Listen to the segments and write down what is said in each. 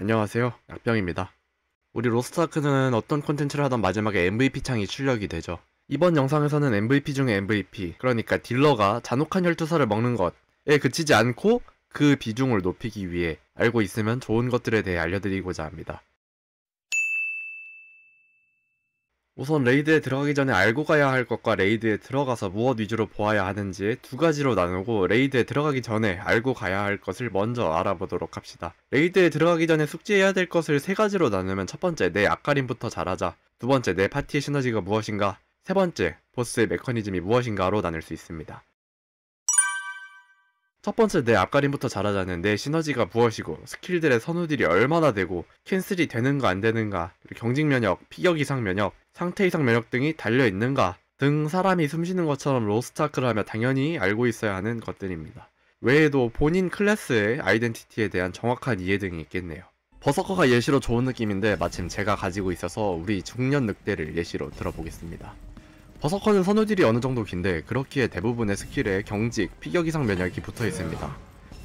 안녕하세요, 약병입니다. 우리 로스트아크는 어떤 콘텐츠를 하던 마지막에 MVP 창이 출력이 되죠. 이번 영상에서는 MVP 중에 MVP, 그러니까 딜러가 잔혹한 혈투사를 먹는 것에 그치지 않고 그 비중을 높이기 위해 알고 있으면 좋은 것들에 대해 알려드리고자 합니다. 우선 레이드에 들어가기 전에 알고 가야 할 것과 레이드에 들어가서 무엇 위주로 보아야 하는지 두 가지로 나누고, 레이드에 들어가기 전에 알고 가야 할 것을 먼저 알아보도록 합시다. 레이드에 들어가기 전에 숙지해야 될 것을 세 가지로 나누면, 첫 번째, 내 앞가림부터 잘하자. 두 번째, 내 파티의 시너지가 무엇인가. 세 번째, 보스의 메커니즘이 무엇인가로 나눌 수 있습니다. 첫 번째, 내 앞가림부터 잘하자는 내 시너지가 무엇이고, 스킬들의 선우딜이 얼마나 되고, 캔슬이 되는가 안 되는가, 경직 면역, 피격 이상 면역, 상태 이상 면역 등이 달려있는가 등 사람이 숨쉬는 것처럼 로스트아크를 하며 당연히 알고 있어야 하는 것들입니다. 외에도 본인 클래스의 아이덴티티에 대한 정확한 이해 등이 있겠네요. 버서커가 예시로 좋은 느낌인데, 마침 제가 가지고 있어서 우리 중년 늑대를 예시로 들어보겠습니다. 버서커는 선우딜이 어느정도 긴데, 그렇기에 대부분의 스킬에 경직, 피격 이상 면역이 붙어있습니다.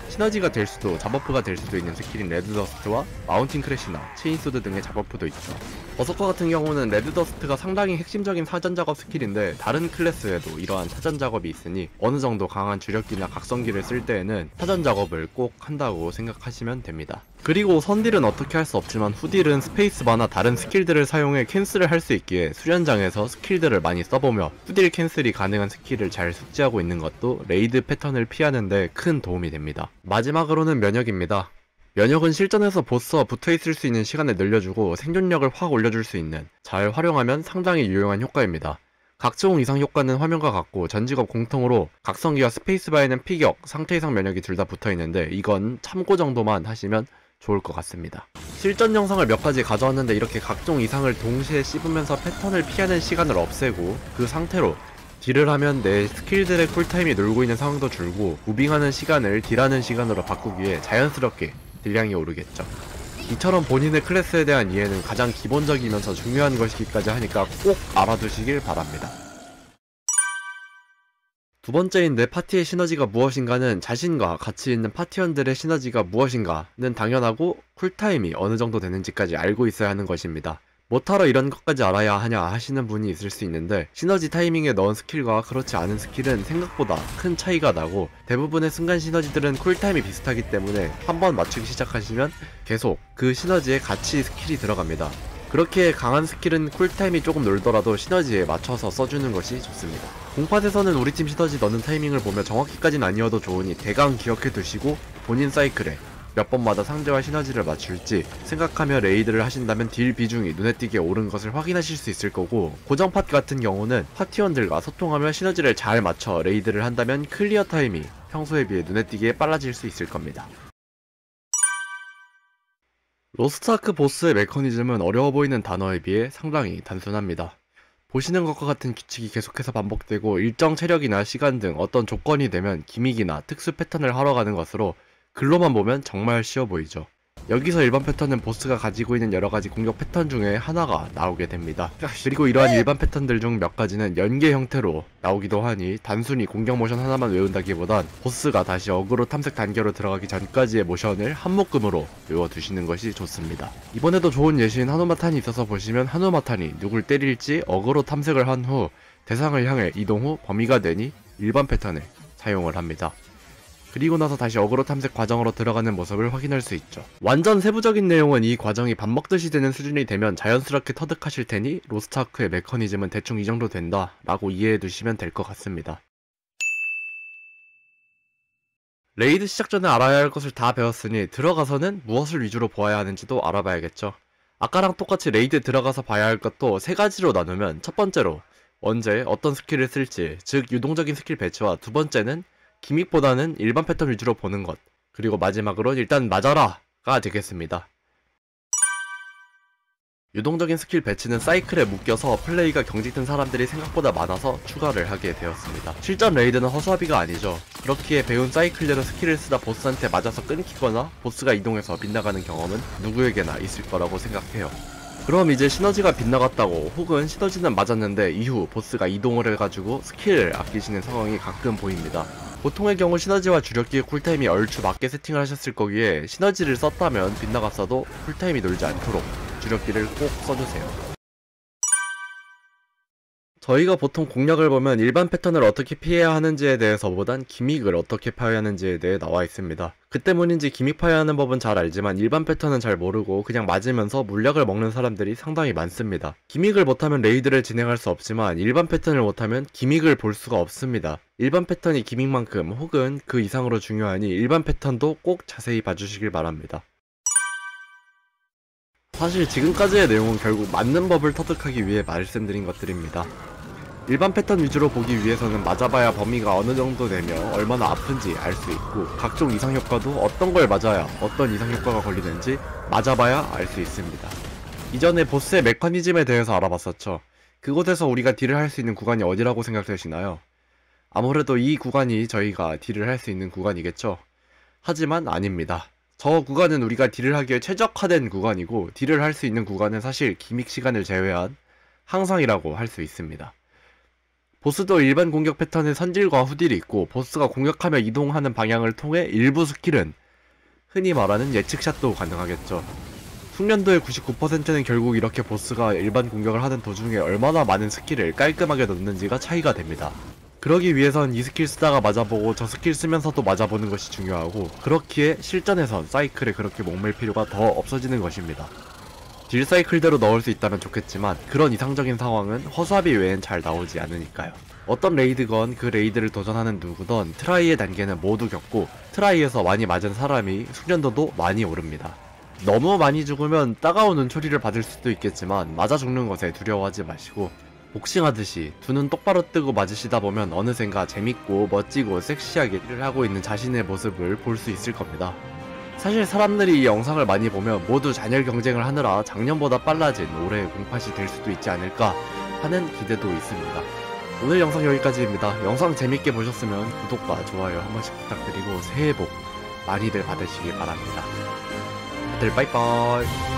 시너지가 될 수도 잡버프가 될 수도 있는 스킬인 레드더스트와 마운틴 크래시나 체인소드 등의 잡버프도 있죠. 버서커 같은 경우는 레드더스트가 상당히 핵심적인 사전작업 스킬인데, 다른 클래스에도 이러한 사전작업이 있으니 어느정도 강한 주력기나 각성기를 쓸 때에는 사전작업을 꼭 한다고 생각하시면 됩니다. 그리고 선딜은 어떻게 할 수 없지만 후딜은 스페이스바나 다른 스킬들을 사용해 캔슬을 할 수 있기에 수련장에서 스킬들을 많이 써보며 후딜 캔슬이 가능한 스킬을 잘 숙지하고 있는 것도 레이드 패턴을 피하는 데 큰 도움이 됩니다. 마지막으로는 면역입니다. 면역은 실전에서 보스와 붙어있을 수 있는 시간을 늘려주고 생존력을 확 올려줄 수 있는, 잘 활용하면 상당히 유용한 효과입니다. 각종 이상 효과는 화면과 같고, 전직업 공통으로 각성기와 스페이스바에는 피격, 상태 이상 면역이 둘 다 붙어있는데, 이건 참고 정도만 하시면 좋을 것 같습니다. 실전 영상을 몇 가지 가져왔는데, 이렇게 각종 이상을 동시에 씹으면서 패턴을 피하는 시간을 없애고, 그 상태로 딜을 하면 내 스킬들의 쿨타임이 늘고 있는 상황도 줄고, 무빙하는 시간을 딜하는 시간으로 바꾸기에 자연스럽게 딜량이 오르겠죠. 이처럼 본인의 클래스에 대한 이해는 가장 기본적이면서 중요한 것이기까지 하니까 꼭 알아두시길 바랍니다. 두 번째인 내 파티의 시너지가 무엇인가는, 자신과 같이 있는 파티원들의 시너지가 무엇인가는 당연하고, 쿨타임이 어느 정도 되는지까지 알고 있어야 하는 것입니다. 뭐하러 이런 것까지 알아야 하냐 하시는 분이 있을 수 있는데, 시너지 타이밍에 넣은 스킬과 그렇지 않은 스킬은 생각보다 큰 차이가 나고, 대부분의 순간 시너지들은 쿨타임이 비슷하기 때문에 한번 맞추기 시작하시면 계속 그 시너지에 같이 스킬이 들어갑니다. 그렇게 강한 스킬은 쿨타임이 조금 늘더라도 시너지에 맞춰서 써주는 것이 좋습니다. 공팟에서는 우리 팀 시너지 넣는 타이밍을 보며 정확히까진 아니어도 좋으니 대강 기억해 두시고, 본인 사이클에 몇 번마다 상대와 시너지를 맞출지 생각하며 레이드를 하신다면 딜 비중이 눈에 띄게 오른 것을 확인하실 수 있을 거고, 고정 팟 같은 경우는 파티원들과 소통하며 시너지를 잘 맞춰 레이드를 한다면 클리어 타임이 평소에 비해 눈에 띄게 빨라질 수 있을 겁니다. 로스트아크 보스의 메커니즘은 어려워 보이는 단어에 비해 상당히 단순합니다. 보시는 것과 같은 규칙이 계속해서 반복되고, 일정 체력이나 시간 등 어떤 조건이 되면 기믹이나 특수 패턴을 하러 가는 것으로 글로만 보면 정말 쉬워 보이죠. 여기서 일반 패턴은 보스가 가지고 있는 여러가지 공격 패턴 중에 하나가 나오게 됩니다. 그리고 이러한 일반 패턴들 중 몇 가지는 연계 형태로 나오기도 하니, 단순히 공격 모션 하나만 외운다기보단 보스가 다시 어그로 탐색 단계로 들어가기 전까지의 모션을 한 묶음으로 외워두시는 것이 좋습니다. 이번에도 좋은 예시인 한우마탄이 있어서 보시면, 한우마탄이 누굴 때릴지 어그로 탐색을 한 후 대상을 향해 이동 후 범위가 되니 일반 패턴을 사용을 합니다. 그리고 나서 다시 어그로 탐색 과정으로 들어가는 모습을 확인할 수 있죠. 완전 세부적인 내용은 이 과정이 밥 먹듯이 되는 수준이 되면 자연스럽게 터득하실 테니, 로스트아크의 메커니즘은 대충 이 정도 된다 라고 이해해 두시면 될 것 같습니다. 레이드 시작 전에 알아야 할 것을 다 배웠으니, 들어가서는 무엇을 위주로 보아야 하는지도 알아봐야겠죠. 아까랑 똑같이 레이드 들어가서 봐야 할 것도 세 가지로 나누면, 첫 번째로 언제 어떤 스킬을 쓸지, 즉 유동적인 스킬 배치와, 두 번째는 기믹보다는 일반 패턴 위주로 보는 것, 그리고 마지막으로 일단 맞아라가 되겠습니다. 유동적인 스킬 배치는 사이클에 묶여서 플레이가 경직된 사람들이 생각보다 많아서 추가를 하게 되었습니다. 실전 레이드는 허수아비가 아니죠. 그렇기에 배운 사이클대로 스킬을 쓰다 보스한테 맞아서 끊기거나 보스가 이동해서 빗나가는 경험은 누구에게나 있을 거라고 생각해요. 그럼 이제 시너지가 빗나갔다고, 혹은 시너지는 맞았는데 이후 보스가 이동을 해가지고 스킬을 아끼시는 상황이 가끔 보입니다. 보통의 경우 시너지와 주력기의 쿨타임이 얼추 맞게 세팅을 하셨을 거기에 시너지를 썼다면 빗나갔어도 쿨타임이 놀지 않도록 주력기를 꼭 써주세요. 저희가 보통 공략을 보면 일반 패턴을 어떻게 피해야 하는지에 대해서보단 기믹을 어떻게 파야 하는지에 대해 나와 있습니다. 그 때문인지 기믹 파야 하는 법은 잘 알지만 일반 패턴은 잘 모르고 그냥 맞으면서 물약을 먹는 사람들이 상당히 많습니다. 기믹을 못하면 레이드를 진행할 수 없지만 일반 패턴을 못하면 기믹을 볼 수가 없습니다. 일반 패턴이 기믹만큼 혹은 그 이상으로 중요하니 일반 패턴도 꼭 자세히 봐주시길 바랍니다. 사실 지금까지의 내용은 결국 맞는 법을 터득하기 위해 말씀드린 것들입니다. 일반 패턴 위주로 보기 위해서는 맞아봐야 범위가 어느 정도 되며 얼마나 아픈지 알 수 있고 각종 이상효과도 어떤 걸 맞아야 어떤 이상효과가 걸리는지 맞아봐야 알 수 있습니다. 이전에 보스의 메커니즘에 대해서 알아봤었죠. 그곳에서 우리가 딜을 할 수 있는 구간이 어디라고 생각되시나요? 아무래도 이 구간이 저희가 딜을 할 수 있는 구간이겠죠. 하지만 아닙니다. 저 구간은 우리가 딜을 하기에 최적화된 구간이고 딜을 할 수 있는 구간은 사실 기믹 시간을 제외한 항상이라고 할 수 있습니다. 보스도 일반 공격 패턴의 선질과 후딜이 있고 보스가 공격하며 이동하는 방향을 통해 일부 스킬은 흔히 말하는 예측샷도 가능하겠죠. 숙련도의 99%는 결국 이렇게 보스가 일반 공격을 하는 도중에 얼마나 많은 스킬을 깔끔하게 넣는지가 차이가 됩니다. 그러기 위해선 이 스킬 쓰다가 맞아보고 저 스킬 쓰면서도 맞아보는 것이 중요하고 그렇기에 실전에선 사이클에 그렇게 목맬 필요가 더 없어지는 것입니다. 딜 사이클대로 넣을 수 있다면 좋겠지만 그런 이상적인 상황은 허수아비 외엔 잘 나오지 않으니까요. 어떤 레이드건 그 레이드를 도전하는 누구든 트라이의 단계는 모두 겪고 트라이에서 많이 맞은 사람이 숙련도도 많이 오릅니다. 너무 많이 죽으면 따가운 눈초리를 받을 수도 있겠지만 맞아 죽는 것에 두려워하지 마시고 복싱하듯이 두 눈 똑바로 뜨고 맞으시다 보면 어느샌가 재밌고 멋지고 섹시하게 딜을 하고 있는 자신의 모습을 볼 수 있을 겁니다. 사실 사람들이 이 영상을 많이 보면 모두 잔열 경쟁을 하느라 작년보다 빨라진 올해의 공팟이 될 수도 있지 않을까 하는 기대도 있습니다. 오늘 영상 여기까지입니다. 영상 재밌게 보셨으면 구독과 좋아요 한 번씩 부탁드리고 새해 복 많이들 받으시길 바랍니다. 다들 빠이빠이.